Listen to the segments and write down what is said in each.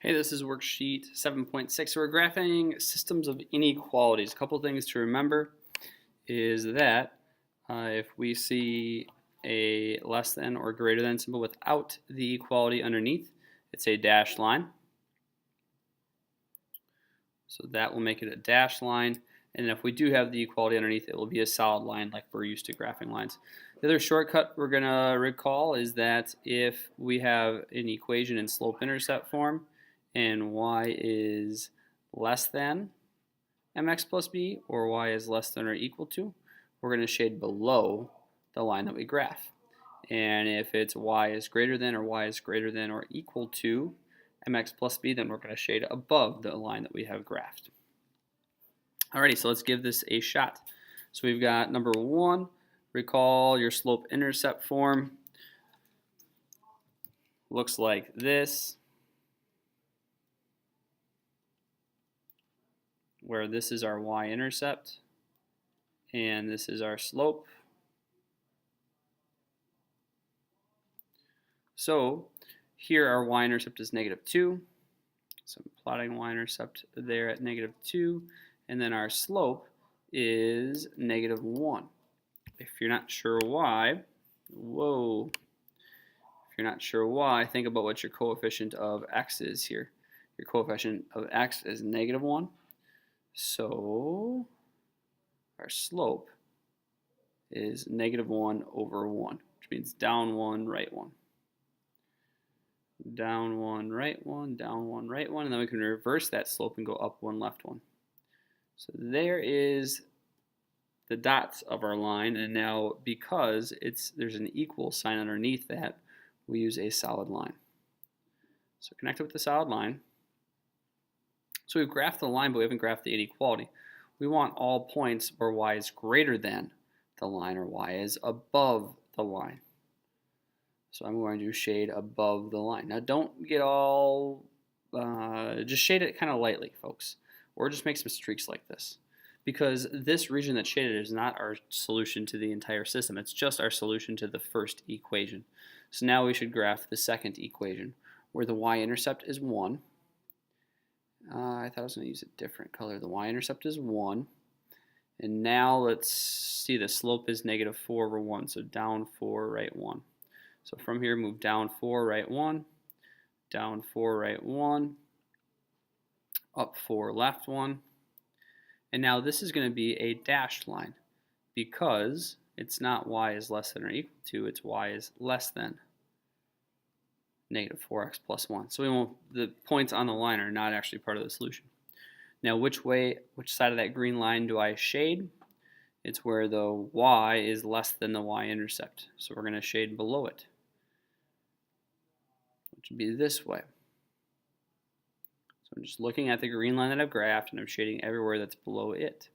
Hey, this is worksheet 7.6. We're graphing systems of inequalities. A couple things to remember is that if we see a less than or greater than symbol without the equality underneath, it's a dashed line. So that will make it a dashed line. And if we do have the equality underneath, it will be a solid line like we're used to graphing lines. The other shortcut we're going to recall is that if we have an equation in slope-intercept form, and y is less than mx plus b, or y is less than or equal to, we're going to shade below the line that we graph. And if it's y is greater than or y is greater than or equal to mx plus b, then we're going to shade above the line that we have graphed. Alrighty, so let's give this a shot. So we've got number one, recall your slope-intercept form. Looks like this, where this is our y-intercept and this is our slope. So here our y-intercept is -2. So I'm plotting y-intercept there at -2, and then our slope is -1. If you're not sure why, if you're not sure why, think about what your coefficient of x is here. Your coefficient of x is -1. So our slope is -1 over 1, which means down 1, right 1. Down 1, right 1, down 1, right 1, and then we can reverse that slope and go up 1, left 1. So there is the dots of our line, and now because there's an equal sign underneath that, we use a solid line. So connect it with the solid line. So we've graphed the line, but we haven't graphed the inequality. We want all points where y is greater than the line or y is above the line. So I'm going to shade above the line. Now don't get all, just shade it kind of lightly, folks. Or just make some streaks like this. Because this region that's shaded is not our solution to the entire system. It's just our solution to the first equation. So now we should graph the second equation, where the y-intercept is 1. I thought I was going to use a different color. The y-intercept is 1. And now let's see, the slope is -4 over 1. So down 4, right 1. So from here, move down 4, right 1. Down 4, right 1. Up 4, left 1. And now this is going to be a dashed line because it's not y is less than or equal to, it's y is less than -4x plus 1. So the points on the line are not actually part of the solution. Now which side of that green line do I shade? It's where the y is less than the y-intercept. So we're going to shade below it, which would be this way. So I'm just looking at the green line that I've graphed, and I'm shading everywhere that's below it.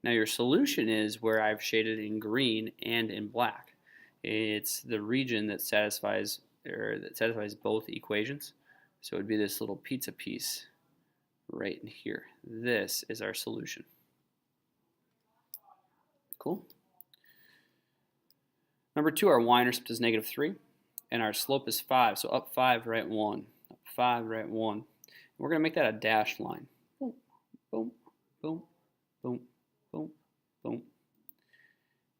Now your solution is where I've shaded in green and in black. It's the region that satisfies both equations. So it would be this little pizza piece right in here. This is our solution. Cool. Number 2, our y-intercept is -3, and our slope is 5. So up 5, right 1. Up 5, right 1. We're going to make that a dashed line. Boom, boom, boom, boom, boom, boom.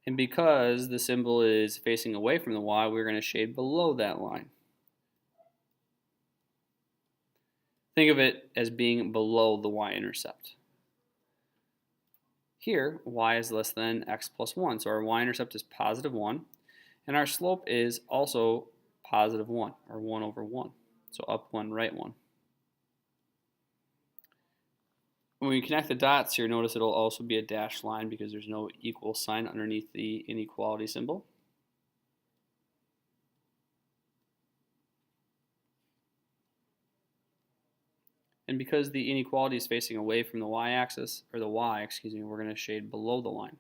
And because the symbol is facing away from the y, we're going to shade below that line. Think of it as being below the y-intercept. Here, y is less than x plus 1, so our y-intercept is +1, and our slope is also +1, or 1 over 1. So up 1, right 1. When we connect the dots here, notice it'll also be a dashed line because there's no equal sign underneath the inequality symbol. And because the inequality is facing away from the y-axis, or the y, excuse me, we're going to shade below the line.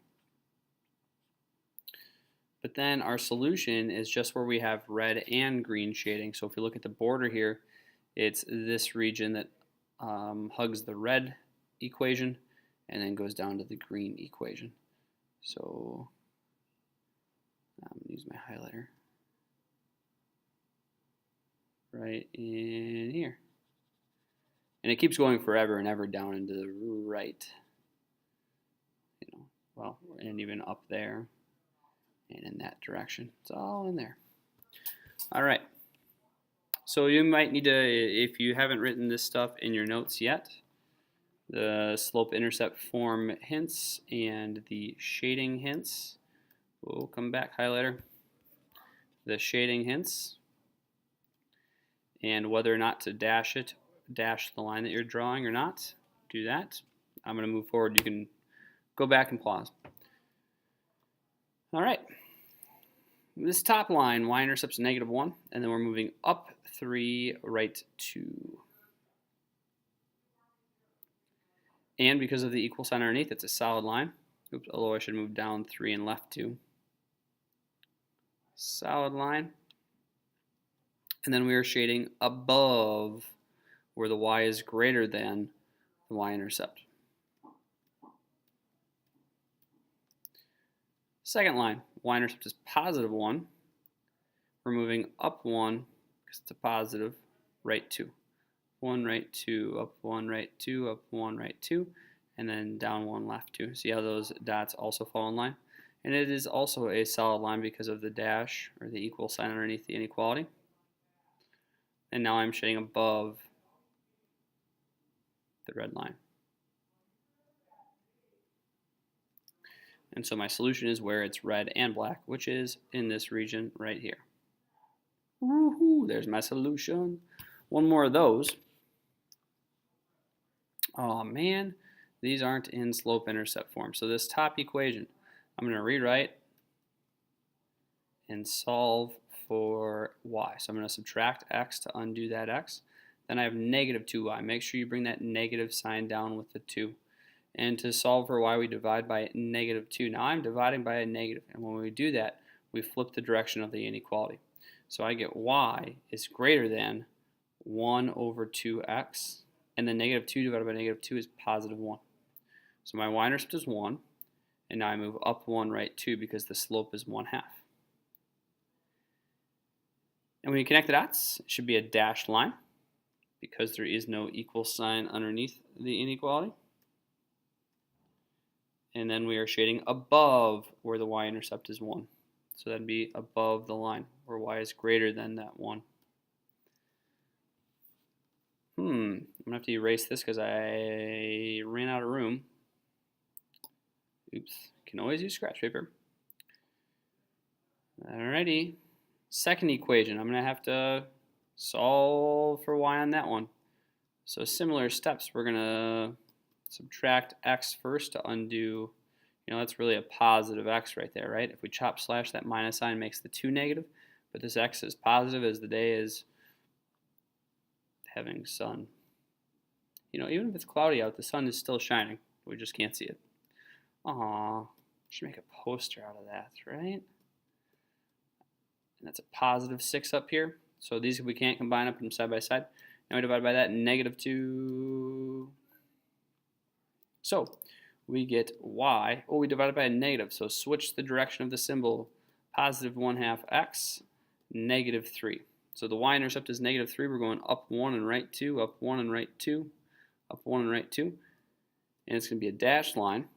But then our solution is just where we have red and green shading. So if you look at the border here, it's this region that hugs the red equation and then goes down to the green equation. So I'm going to use my highlighter right in here. And it keeps going forever and ever down into the right. Well, and even up there and in that direction. It's all in there. All right. So you might need to, if you haven't written this stuff in your notes yet, the slope-intercept form hints and the shading hints. We'll come back, highlighter. The shading hints and whether or not to dash the line that you're drawing or not. Do that. I'm going to move forward. You can go back and pause. All right. This top line, y-intercept's -1, and then we're moving up 3, right 2. And because of the equal sign underneath, it's a solid line. Oops, although I should move down 3 and left 2. Solid line. And then we are shading above where the y is greater than the y-intercept. Second line, y-intercept is +1. We're moving up 1 because it's a positive, right 2. 1, right 2, up 1, right 2, up 1, right 2, and then down 1, left 2. See how those dots also fall in line? And it is also a solid line because of the dash or the equal sign underneath the inequality. And now I'm shading above the red line. And so my solution is where it's red and black, which is in this region right here. Woohoo! There's my solution. One more of those. Oh man, these aren't in slope-intercept form. So this top equation, I'm going to rewrite and solve for y. So I'm going to subtract x to undo that x. Then I have -2y. Make sure you bring that negative sign down with the 2. And to solve for y, we divide by -2. Now I'm dividing by a negative, and when we do that, we flip the direction of the inequality. So I get y is greater than 1 over 2x, and then -2 divided by -2 is +1. So my y-intercept is 1, and now I move up 1, right 2, because the slope is 1/2. And when you connect the dots, it should be a dashed line, because there is no equal sign underneath the inequality. And then we are shading above where the y-intercept is 1. So that'd be above the line, where y is greater than that 1. I'm going to have to erase this because I ran out of room. Oops, can always use scratch paper. Alrighty, second equation, I'm going to have to solve for y on that one. So similar steps, we're going to subtract x first to undo, that's really a positive x right there, right? If we chop slash, that minus sign makes the 2 negative, but this x is positive as the day is having sun. Even if it's cloudy out, the sun is still shining. We just can't see it. Aww, should make a poster out of that, right? And that's a +6 up here. So these we can't combine, up them side by side. Now we divide by that, -2. So we get y. Oh, we divided by a negative, so switch the direction of the symbol. +1/2 x, -3. So the y-intercept is -3. We're going up 1 and right 2, up 1 and right 2, up 1 and right 2. And it's going to be a dashed line.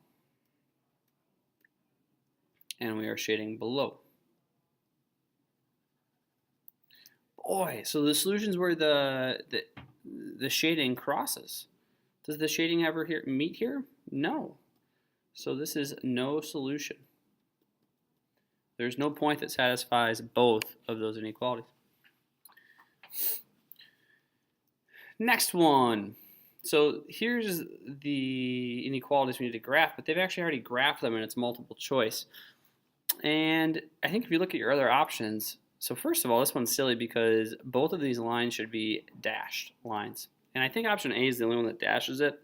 And we are shading below. Boy, so the solution's where the shading crosses. Does the shading ever meet here? No. So this is no solution. There's no point that satisfies both of those inequalities. Next one. So here's the inequalities we need to graph, but they've actually already graphed them and it's multiple choice. And I think if you look at your other options, so first of all, this one's silly because both of these lines should be dashed lines. And I think option A is the only one that dashes it.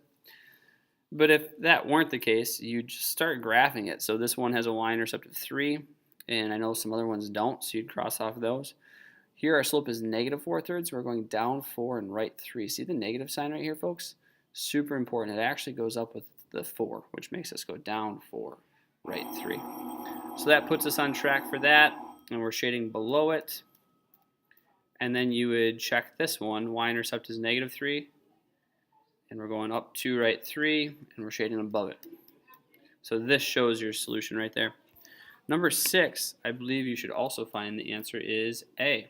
But if that weren't the case, you just start graphing it. So this one has a y-intercept of 3, and I know some other ones don't, so you'd cross off those. Here our slope is -4/3, so we're going down 4 and right 3. See the negative sign right here, folks? Super important. It actually goes up with the 4, which makes us go down 4, right 3. So that puts us on track for that, and we're shading below it. And then you would check this one. Y-intercept is -3. and we're going up 2, right 3, and we're shading above it. So this shows your solution right there. Number 6, I believe you should also find the answer is A.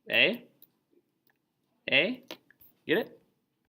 A? A? Get it?